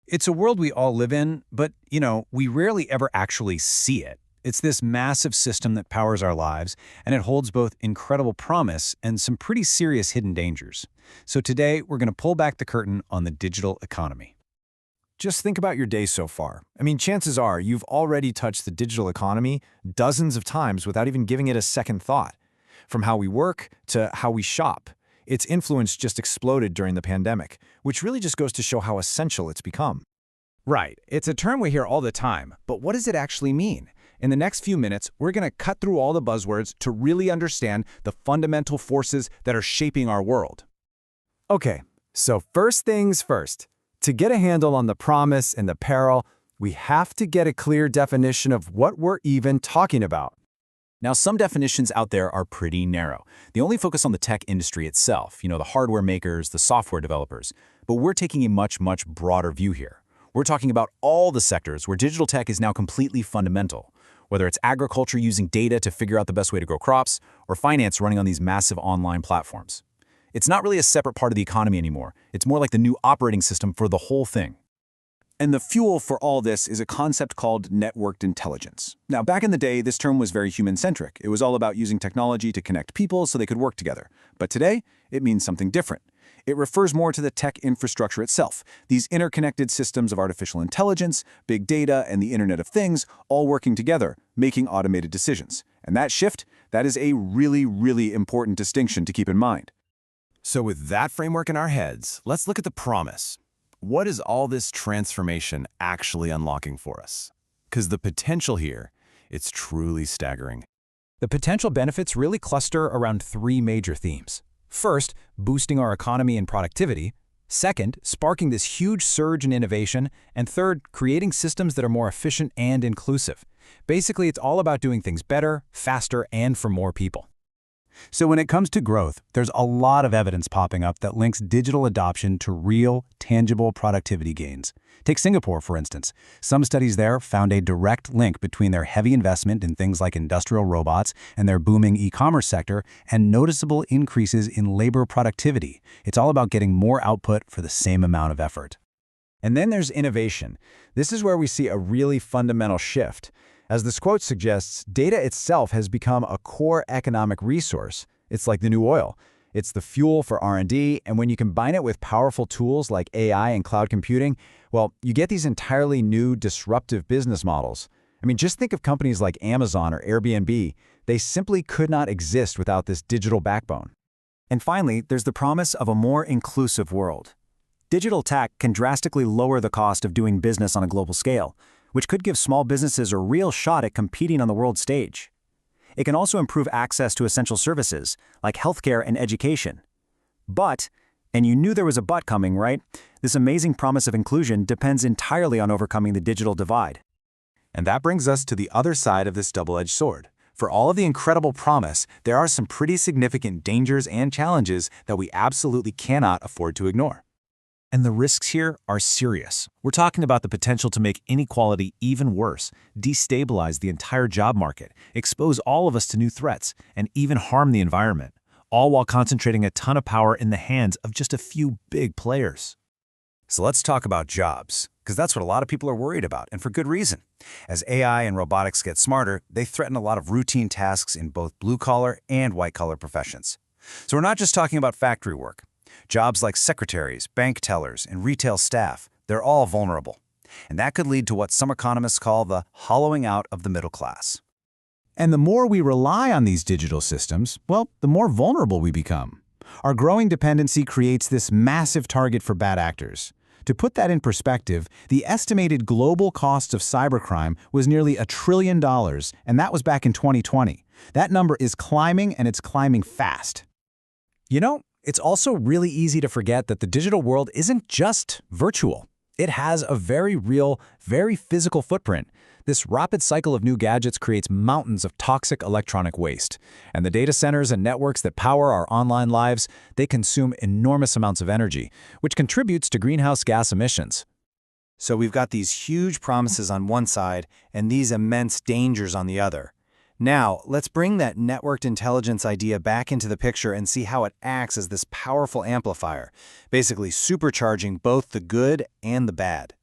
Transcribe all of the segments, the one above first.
It's a world we all live in, but, we rarely ever actually see it. It's this massive system that powers our lives, and it holds both incredible promise and some pretty serious hidden dangers. So today, we're going to pull back the curtain on the digital economy. Just think about your day so far. Chances are you've already touched the digital economy dozens of times without even giving it a second thought. From how we work to how we shop, its influence just exploded during the pandemic, which really just goes to show how essential it's become. Right, it's a term we hear all the time, but what does it actually mean? In the next few minutes, we're going to cut through all the buzzwords to really understand the fundamental forces that are shaping our world. Okay, so first things first. To get a handle on the promise and the peril, we have to get a clear definition of what we're even talking about. Now, some definitions out there are pretty narrow. They only focus on the tech industry itself, the hardware makers, the software developers. But we're taking a much, much broader view here. We're talking about all the sectors where digital tech is now completely fundamental, whether it's agriculture using data to figure out the best way to grow crops, or finance running on these massive online platforms. It's not really a separate part of the economy anymore. It's more like the new operating system for the whole thing. And the fuel for all this is a concept called networked intelligence. Now, back in the day, this term was very human-centric. It was all about using technology to connect people so they could work together. But today, it means something different. It refers more to the tech infrastructure itself, these interconnected systems of artificial intelligence, big data, and the Internet of Things all working together, making automated decisions. And that shift, that is a really, really important distinction to keep in mind. So with that framework in our heads, let's look at the promise. What is all this transformation actually unlocking for us? Because the potential here, it's truly staggering. The potential benefits really cluster around three major themes. First, boosting our economy and productivity. Second, sparking this huge surge in innovation. And third, creating systems that are more efficient and inclusive. Basically, it's all about doing things better, faster, and for more people. So when it comes to growth, there's a lot of evidence popping up that links digital adoption to real, tangible productivity gains. Take Singapore, for instance. Some studies there found a direct link between their heavy investment in things like industrial robots and their booming e-commerce sector and noticeable increases in labor productivity. It's all about getting more output for the same amount of effort. And then there's innovation. This is where we see a really fundamental shift. As this quote suggests, data itself has become a core economic resource. It's like the new oil. It's the fuel for R&D, and when you combine it with powerful tools like AI and cloud computing, well, you get these entirely new disruptive business models. Just think of companies like Amazon or Airbnb. They simply could not exist without this digital backbone. And finally, there's the promise of a more inclusive world. Digital tech can drastically lower the cost of doing business on a global scale, which could give small businesses a real shot at competing on the world stage. It can also improve access to essential services, like healthcare and education. But, and you knew there was a but coming, right? This amazing promise of inclusion depends entirely on overcoming the digital divide. And that brings us to the other side of this double-edged sword. For all of the incredible promise, there are some pretty significant dangers and challenges that we absolutely cannot afford to ignore. And the risks here are serious. We're talking about the potential to make inequality even worse, destabilize the entire job market, expose all of us to new threats, and even harm the environment, all while concentrating a ton of power in the hands of just a few big players. So let's talk about jobs, because that's what a lot of people are worried about, and for good reason. As AI and robotics get smarter, they threaten a lot of routine tasks in both blue-collar and white-collar professions. So we're not just talking about factory work. Jobs like secretaries, bank tellers, and retail staff, they're all vulnerable. And that could lead to what some economists call the hollowing out of the middle class. And the more we rely on these digital systems, well, the more vulnerable we become. Our growing dependency creates this massive target for bad actors. To put that in perspective, the estimated global cost of cybercrime was nearly $1 trillion, and that was back in 2020. That number is climbing, and it's climbing fast. It's also really easy to forget that the digital world isn't just virtual. It has a very real, very physical footprint. This rapid cycle of new gadgets creates mountains of toxic electronic waste. And the data centers and networks that power our online lives, they consume enormous amounts of energy, which contributes to greenhouse gas emissions. So we've got these huge promises on one side and these immense dangers on the other. Now, let's bring that networked intelligence idea back into the picture and see how it acts as this powerful amplifier, basically supercharging both the good and the bad.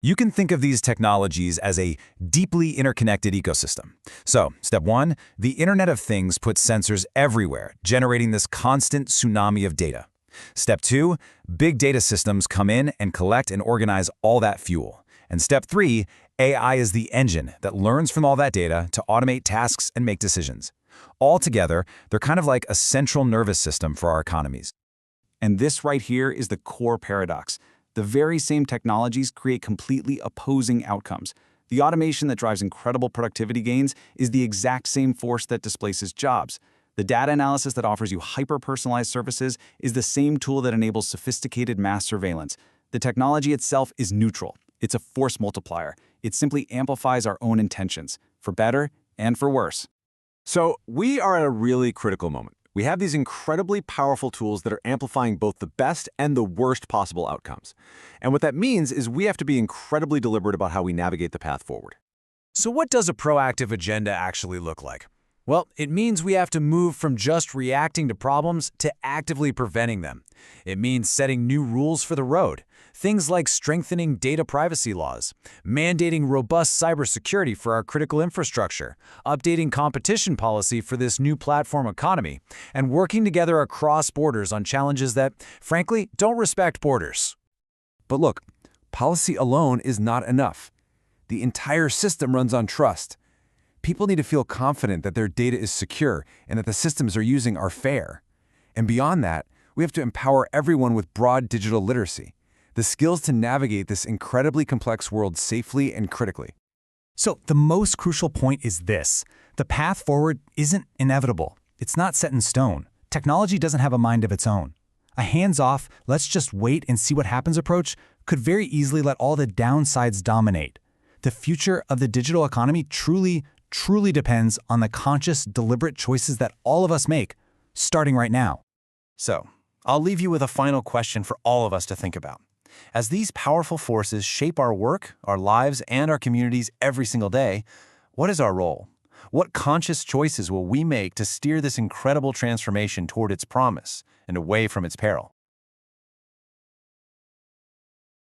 You can think of these technologies as a deeply interconnected ecosystem. So, step 1, the Internet of Things puts sensors everywhere, generating this constant tsunami of data. Step 2, big data systems come in and collect and organize all that fuel. And step 3, AI is the engine that learns from all that data to automate tasks and make decisions. Altogether, they're kind of like a central nervous system for our economies. And this right here is the core paradox. The very same technologies create completely opposing outcomes. The automation that drives incredible productivity gains is the exact same force that displaces jobs. The data analysis that offers you hyper-personalized services is the same tool that enables sophisticated mass surveillance. The technology itself is neutral. It's a force multiplier. It simply amplifies our own intentions, for better and for worse. So we are at a really critical moment. We have these incredibly powerful tools that are amplifying both the best and the worst possible outcomes. And what that means is we have to be incredibly deliberate about how we navigate the path forward. So what does a proactive agenda actually look like? Well, it means we have to move from just reacting to problems to actively preventing them. It means setting new rules for the road. Things like strengthening data privacy laws, mandating robust cybersecurity for our critical infrastructure, updating competition policy for this new platform economy, and working together across borders on challenges that, frankly, don't respect borders. But look, policy alone is not enough. The entire system runs on trust. People need to feel confident that their data is secure and that the systems they're using are fair. And beyond that, we have to empower everyone with broad digital literacy, the skills to navigate this incredibly complex world safely and critically. So the most crucial point is this. The path forward isn't inevitable. It's not set in stone. Technology doesn't have a mind of its own. A hands-off, let's just wait and see what happens approach could very easily let all the downsides dominate. The future of the digital economy truly depends on the conscious, deliberate choices that all of us make, starting right now. So, I'll leave you with a final question for all of us to think about. As these powerful forces shape our work, our lives, and our communities every single day, what is our role? What conscious choices will we make to steer this incredible transformation toward its promise and away from its peril?